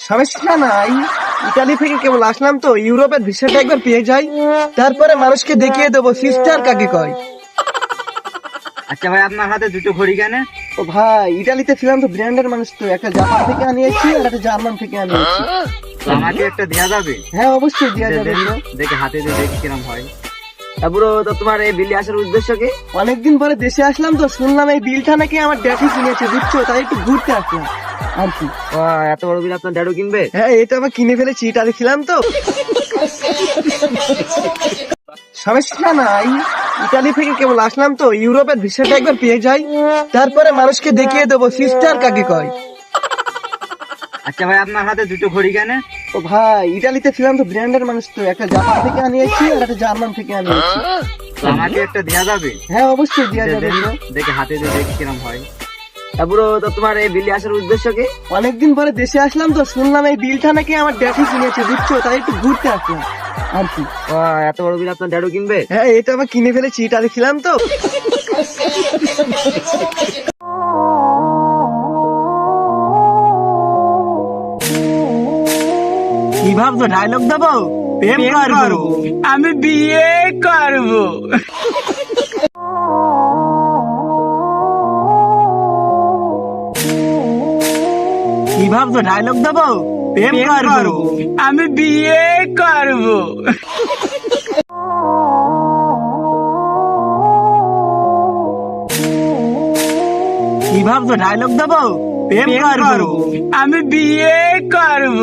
সমস্যা নাই, ইতালি থেকে কেবল আসলাম তো, ইউরোপের ভিসাটা একবার পেয়ে যাই, তারপরে মানুষকে দেখিয়ে দেবো সিস্টার কাকে কয়। আচ্ছা ভাই, আপনার হাতে দুটো ঘড়ি কেন? ও ভাই, ইতালিতে ছিলাম তো ব্র্যান্ডের মানুষ, তো একটা জাপান থেকে আনিয়েছি আর একটা জার্মান থেকে আনিয়েছি। তো আমাকে একটা দেওয়া যাবে? হ্যাঁ অবশ্যই দেওয়া যাবে bro। দেখে হাতে দিয়ে দেখি কিরম হয়। তারপরে তো তোমার এই বিলে আসার উদ্দেশ্য কি? অনেকদিন পরে দেশে আসলাম তো, শুনলাম এই বিলটা নাকি আমার ড্যাডি কিনেছে, বুঝছো, তাই একটু ঘুরতে আসলাম আর কি। ও, এত বড় বিল আপনার ড্যাডু কিনবে? হ্যাঁ এটা আবার কিনে ফেলেছি, ইতালি ছিলাম তো। সমস্যা নাই, ইতালি থেকে কেবল আসলাম তো, ইউরোপের ভিসাটা একবার পেয়ে যাই, তারপরে মানুষকে দেখিয়ে দেবো সিস্টার কাকে কয়। আচ্ছা ভাই, আপনার হাতে দুটো ঘড়ি কেন? ও ভাই, ইতালিতে ছিলাম তো ব্র্যান্ডের মানুষ, তো একটা জাপান থেকে আনিয়েছি আর একটা জার্মান থেকে আনিয়েছি। তো আমাকে একটা দেওয়া যাবে? হ্যাঁ অবশ্যই দেওয়া যাবে bro। দেখে হাতে দিয়ে দেখি কিরম হয়। তারপরে তো তোমার এই বিলে আসার উদ্দেশ্য কি? অনেকদিন পরে দেশে আসলাম তো, শুনলাম এই বিলটা নাকি আমার ড্যাডি কিনেছে, বুঝছো, তাই একটু ঘুরতে আসলাম আর কি। ও, এত বড় বিল আপনার ড্যাডু কিনবে? হ্যাঁ এটা আবার কিনে ফেলেছি, ইতালি ছিলাম তো। কি ভাবছো, ডায়লগ দেবো? প্রেম করবো, আমি বিয়ে করব। কি ভাবছো, ডায়লগ দেবো? প্রেম করবো, আমি বিয়ে করব। কি ভাবছো, ডায়লগ দেবো? প্রেম করবো, আমি বিয়ে করব।